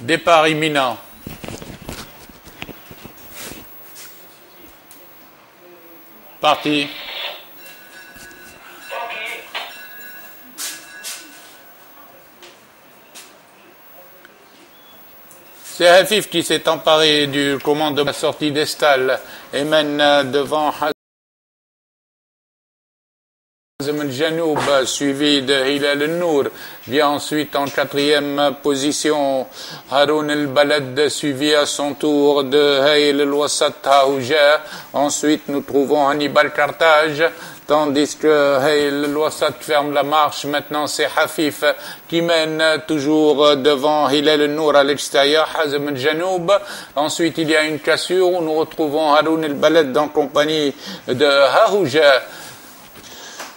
Départ imminent. Parti. C'est Hafif qui s'est emparé du commande de la sortie d'Estal et mène devant Hazm al-Janoub, suivi de Hilal al-Nour. Vient ensuite en quatrième position Haroun al-Balad, suivi à son tour de Hayl al-Wasat Hahouja. Ensuite, nous trouvons Hannibal Carthage, tandis que Hayl al-Wasat ferme la marche. Maintenant, c'est Hafif qui mène toujours devant Hilal al-Nour à l'extérieur, Hazm al-Janoub. Ensuite, il y a une cassure où nous retrouvons Haroun al-Balad en compagnie de Hahouja.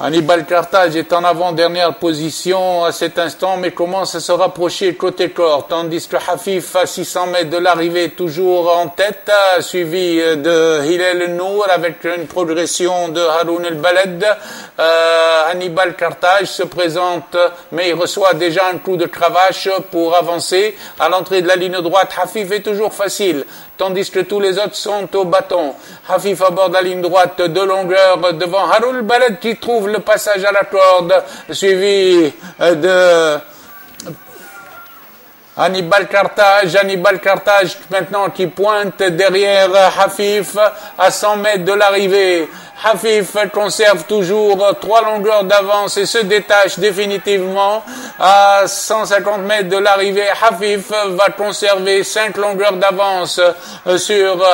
Hannibal Carthage est en avant-dernière position à cet instant, mais commence à se rapprocher côté corps, tandis que Hafif, à 600 mètres de l'arrivée, toujours en tête, suivi de Hilal al-Nour avec une progression de Haroun al-Balad. Hannibal Carthage se présente, mais il reçoit déjà un coup de cravache pour avancer. À l'entrée de la ligne droite, Hafif est toujours facile, tandis que tous les autres sont au bâton. Hafif aborde la ligne droite de longueur devant Haroun al-Balad qui trouve le passage à la corde, suivi de Hannibal Carthage maintenant qui pointe derrière Hafif à 100 mètres de l'arrivée. Hafif conserve toujours 3 longueurs d'avance et se détache définitivement à 150 mètres de l'arrivée. Hafif va conserver 5 longueurs d'avance sur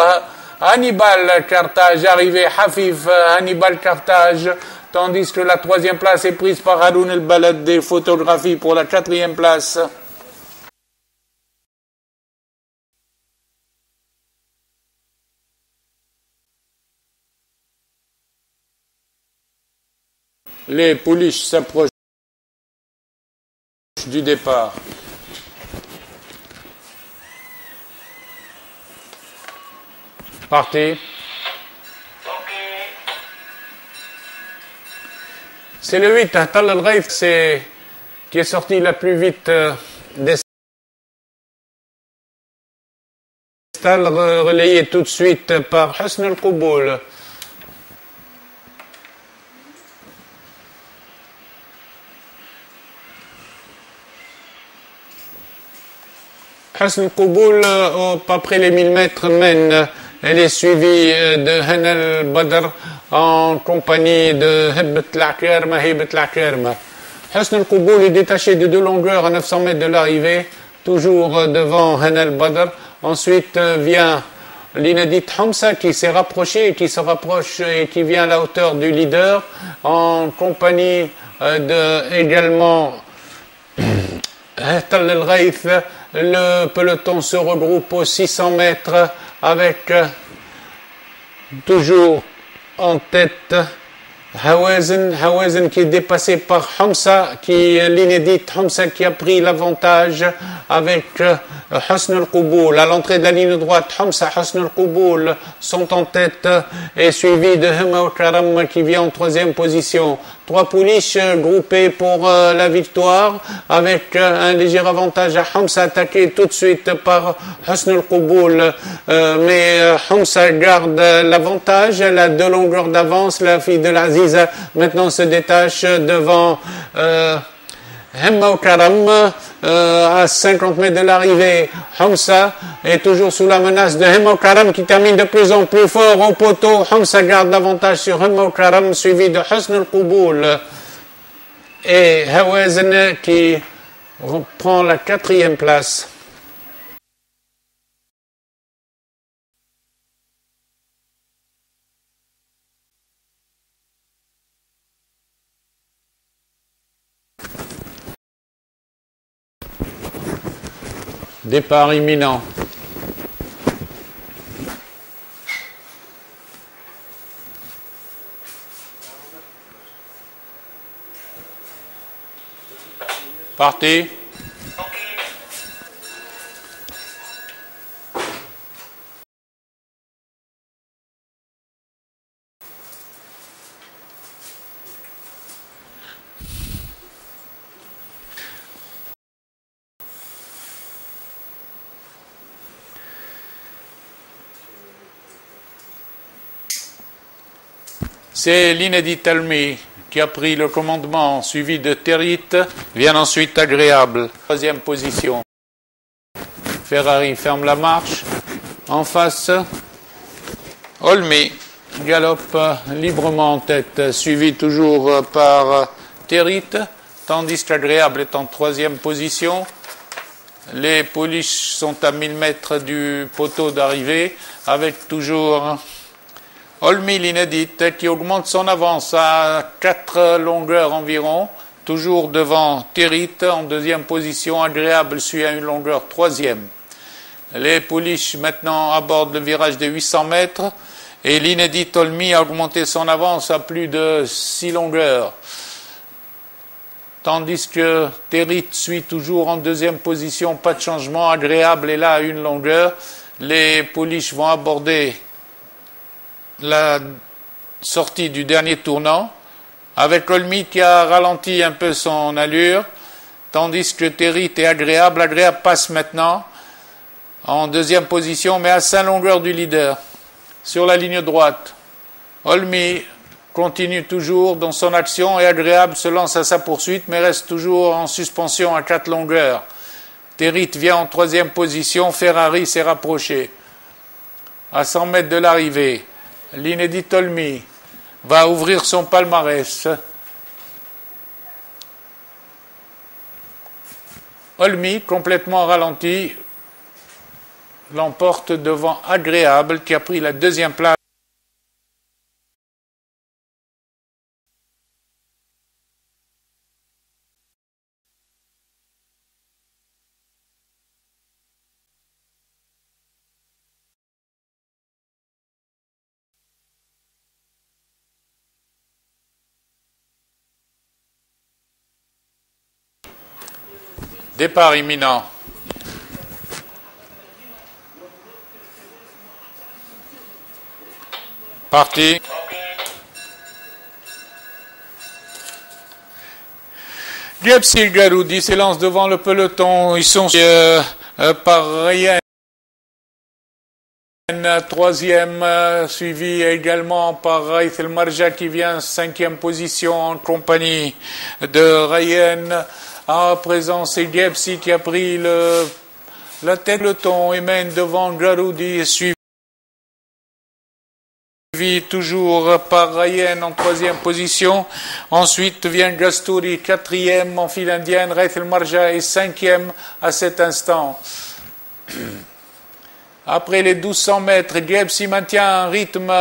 Hannibal Carthage. Arrivé Hafif, Hannibal Carthage, tandis que la 3e place est prise par Haroun al-Balad. Des photographies pour la 4e place. Les pouliches s'approchent du départ. Parti. C'est le 8, Tal al-Ghaith, qui est sorti la plus vite d'Estal, relayé tout de suite par Husn al-Quboul. Husn al-Quboul, après les 1000 mètres, mène. Elle est suivie de Hanal Badr en compagnie de Hibbat al-Akerma. Husn al-Quboul est détaché de 2 longueurs à 900 mètres de l'arrivée, toujours devant Hanal Badr. Ensuite vient l'inédit Hamza qui s'est rapproché et qui se rapproche et qui vient à la hauteur du leader en compagnie de également Tal al-Ghaith. Le peloton se regroupe aux 600 mètres avec toujours en tête Hawazin qui est dépassé par Hamza, l'inédit Hamza qui a pris l'avantage avec Husn al-Quboul. À l'entrée de la ligne droite, Hamza, Husn al-Quboul sont en tête et suivi de Himma al-Karam qui vient en 3e position. 3 pouliches groupées pour la victoire avec un léger avantage à Hamza, attaqué tout de suite par Husn al-Quboul, mais Hamza garde l'avantage. Elle a 2 longueurs d'avance. La fille de l'Aziza maintenant se détache devant Himma al-Karam à 50 mètres de l'arrivée. Hamza est toujours sous la menace de Himma al-Karam qui termine de plus en plus fort au poteau. Hamza garde l'avantage sur Himma al-Karam, suivi de Husn al-Quboul et Hawazin qui reprend la 4e place. Départ imminent. Parti. C'est l'inédit Talmi qui a pris le commandement, suivi de Terit, vient ensuite Agréable. Troisième position. Ferrari ferme la marche. En face, Olmi galope librement en tête, suivi toujours par Terit, tandis qu'Agréable est en troisième position. Les pouliches sont à 1000 mètres du poteau d'arrivée, avec toujours Olmi l'inédite qui augmente son avance à 4 longueurs environ, toujours devant Terit en deuxième position. Agréable suit à une longueur troisième. Les pouliches maintenant abordent le virage de 800 mètres et l'inédit Olmi a augmenté son avance à plus de 6 longueurs. Tandis que Terit suit toujours en deuxième position, pas de changement. Agréable est là à une longueur. Les pouliches vont aborder la sortie du dernier tournant, avec Olmi qui a ralenti un peu son allure, tandis que Terit est Agréable. Agréable passe maintenant en deuxième position, mais à 5 longueurs du leader. Sur la ligne droite, Olmi continue toujours dans son action et Agréable se lance à sa poursuite, mais reste toujours en suspension à 4 longueurs. Terit vient en troisième position, Ferrari s'est rapproché. À 100 mètres de l'arrivée, l'inédit Olmi va ouvrir son palmarès. Olmi, complètement ralenti, l'emporte devant Agréable qui a pris la deuxième place. Départ imminent. Parti. Gebsi et Garoudi s'élancent devant le peloton. Ils sont par Ryan. Troisième, suivi également par Raith El Marja qui vient cinquième position en compagnie de Ryan. À présent, c'est Gebsi qui a pris la tête du peloton et mène devant Garoudi, suivi toujours par Ryan en troisième position. Ensuite vient Gastouri, quatrième en file indienne. Raith El Marja est cinquième à cet instant. Après les 1200 mètres, Gebsi maintient un rythme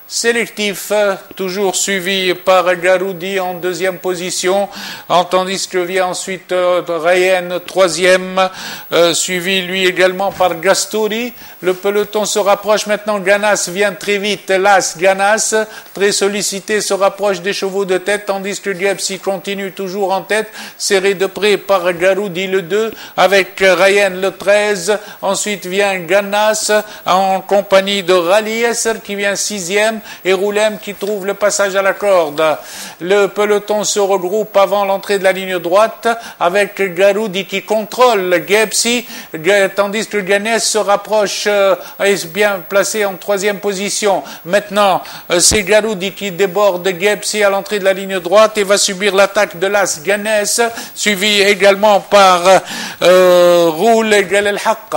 sélectif, toujours suivi par Garoudi en deuxième position, tandis que vient ensuite Ryan, troisième, suivi lui également par Gastouri. Le peloton se rapproche maintenant, Ganas vient très vite, Las Ganas, très sollicité, se rapproche des chevaux de tête, tandis que Gebsi continue toujours en tête, serré de près par Garoudi le 2, avec Ryan le 13, ensuite vient Ganas en compagnie de Rally Esser qui vient sixième, et Roulem qui trouve le passage à la corde. Le peloton se regroupe avant l'entrée de la ligne droite avec Garoudi qui contrôle Gebsi, tandis que Ganes se rapproche, est bien placé en troisième position. Maintenant, c'est Garoudi qui déborde Gebsi à l'entrée de la ligne droite et va subir l'attaque de Las Ganes, suivi également par Roul et Gal El Haq.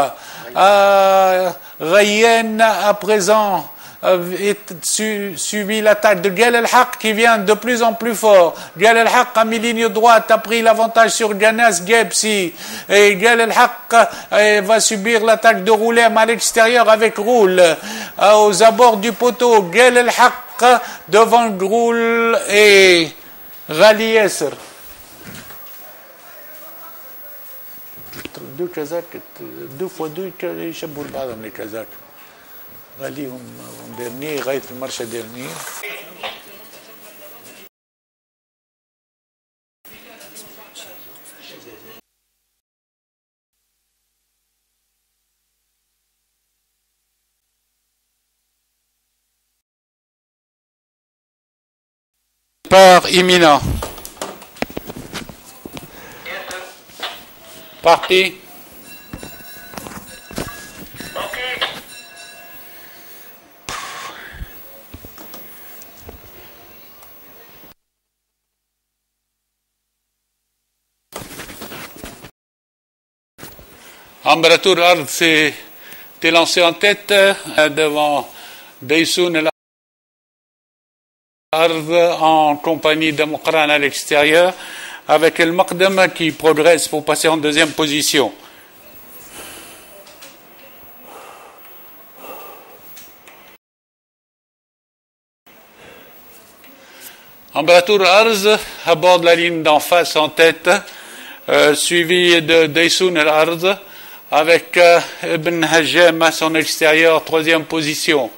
Ryan à présent subi l'attaque de Gal El Haq qui vient de plus en plus fort. Gal El Haq a mis ligne droite, a pris l'avantage sur Ganas Gebsi et Gal El Haq va subir l'attaque de Roulem à l'extérieur avec Roul aux abords du poteau. Gal El Haq devant Roul et Rally Esser. deux fois deux يشبهوا لبعضهم الكازاك غاليهم dernier غاية المرشا dernier. Départ imminent. Parti. Ambratur Ard s'est lancé en tête devant Daysun El Ard en compagnie de Mokran à l'extérieur, avec El Maqdam qui progresse pour passer en deuxième position. Ambratur Arz aborde la ligne d'en face en tête, suivi de Daysun El Arz, avec Ibn Hajjem à son extérieur, troisième position.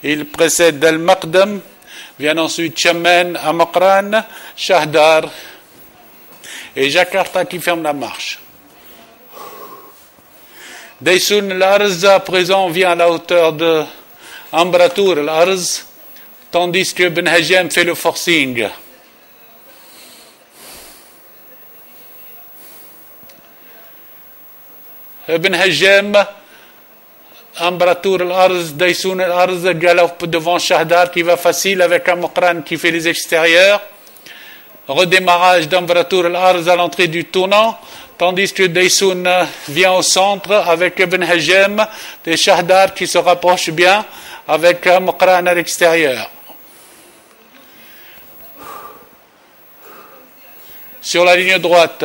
Il précède El Maqdam, vient ensuite Chamen, Amakran, Shahdar et Jakarta qui ferme la marche. Daysun El Arz à présent vient à la hauteur de Ambratur El Arz, tandis que Ibn Hajjem fait le forcing. Ibn Hajjem, Ambratur al-Arz, Daysun al-Arz galope devant Shahdar qui va facile avec Amakran qui fait les extérieurs. Redémarrage d'Ambratur al-Arz à l'entrée du tournant, tandis que Daysun vient au centre avec Ibn Hajjem et Shahdar qui se rapproche bien avec Amakran à l'extérieur. Sur la ligne droite,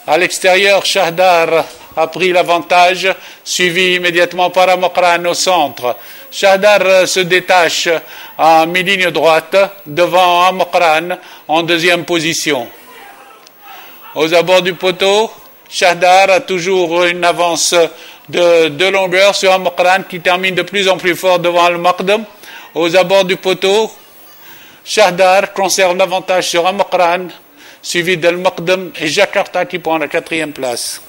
à l'extérieur, Shahdar a pris l'avantage, suivi immédiatement par Amakran au centre. Shahdar se détache en mi-ligne droite devant Amakran en deuxième position. Aux abords du poteau, Shahdar a toujours une avance de longueur sur Amakran qui termine de plus en plus fort devant Al-Maqdam. Aux abords du poteau, Shahdar conserve l'avantage sur Amakran, suivi d'Al-Maqdam et Jakarta qui prend la quatrième place.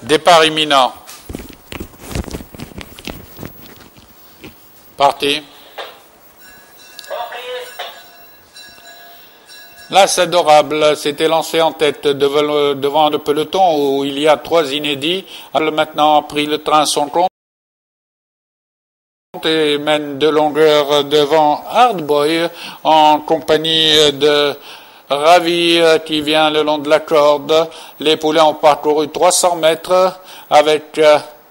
Départ imminent. Parti. L'As adorable s'était lancé en tête devant le peloton où il y a trois inédits. Elle a maintenant pris le train à son compte et mène de longueur devant Hardboy en compagnie de Ravi qui vient le long de la corde. Les poulains ont parcouru 300 mètres avec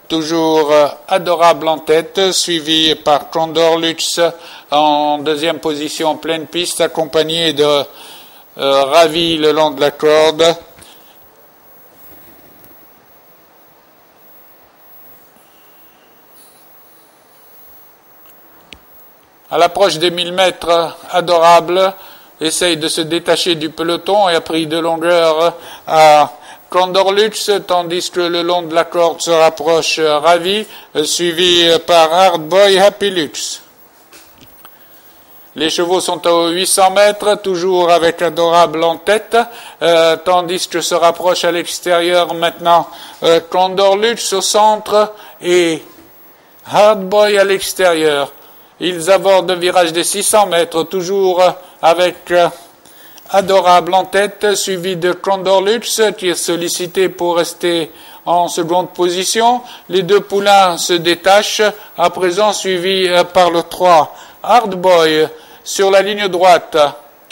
toujours Adorable en tête, suivi par Condor Lux en deuxième position pleine piste, accompagné de Ravi le long de la corde. À l'approche des 1000 mètres, Adorable essaye de se détacher du peloton et a pris de longueur à Condor Lux, tandis que le long de la corde se rapproche Ravi, suivi par Hardboy Happy Lux. Les chevaux sont à 800 mètres, toujours avec Adorable en tête, tandis que se rapproche à l'extérieur maintenant Condor Lux au centre et Hardboy à l'extérieur. Ils abordent le virage des 600 mètres, toujours avec Adorable en tête, suivi de Condor Lux, qui est sollicité pour rester en seconde position. Les deux poulains se détachent, à présent suivis par le 3, Hardboy, sur la ligne droite.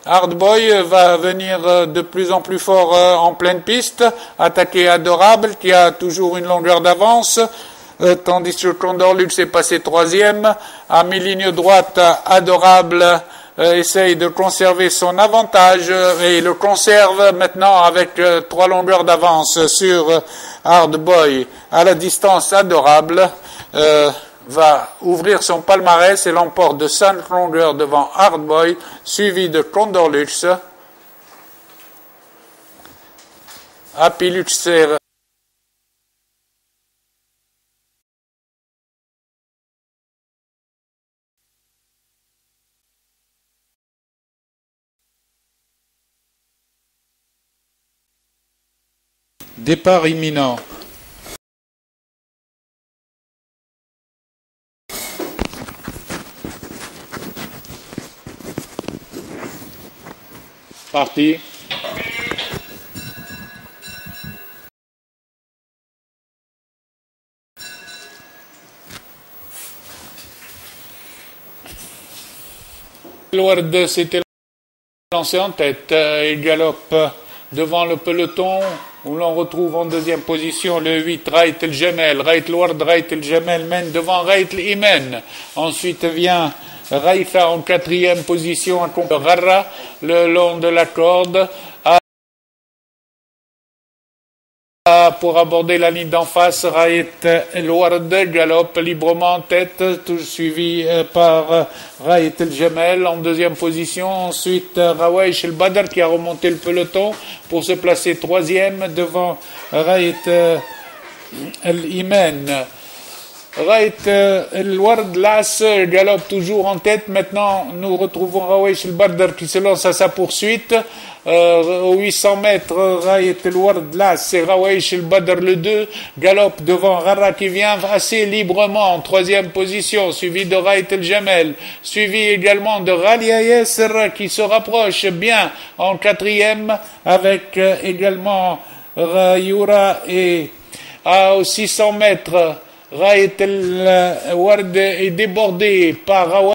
Hardboy va venir de plus en plus fort en pleine piste, attaquer Adorable, qui a toujours une longueur d'avance, tandis que Condor Lux est passé troisième. À mi-ligne droite, Adorable essaye de conserver son avantage et le conserve maintenant avec 3 longueurs d'avance sur Hardboy. À la distance, Adorable va ouvrir son palmarès et l'emporte de 5 longueurs devant Hardboy, suivi de Condor Lux. Apiluchser. Départ imminent. Parti. Ward s'était lancé en tête. Il galope devant le peloton où l'on retrouve en deuxième position le 8 Raït El Jamel. Raït Ward, Raït El Jamel mène devant Raït El Imen. Ensuite vient Raïfa en quatrième position accompagné de Rara le long de la corde pour aborder la ligne d'en face. Raït El Ward galope librement en tête, tout suivi par Raït El Jamel en deuxième position. Ensuite Rawaish El Badr qui a remonté le peloton pour se placer troisième devant Raït El Imen. Raït El Ward Las galope toujours en tête. Maintenant, nous retrouvons Rawaish El Badr qui se lance à sa poursuite. Aux 800 mètres, Raït El Ward Las et Rawaish El Badr le 2 galope devant Rara qui vient assez librement en troisième position, suivi de Raït El Jamel, suivi également de Ralia Yasser qui se rapproche bien en quatrième avec également Rayura et aux 600 mètres, Raït El Ward est débordé par Rawaish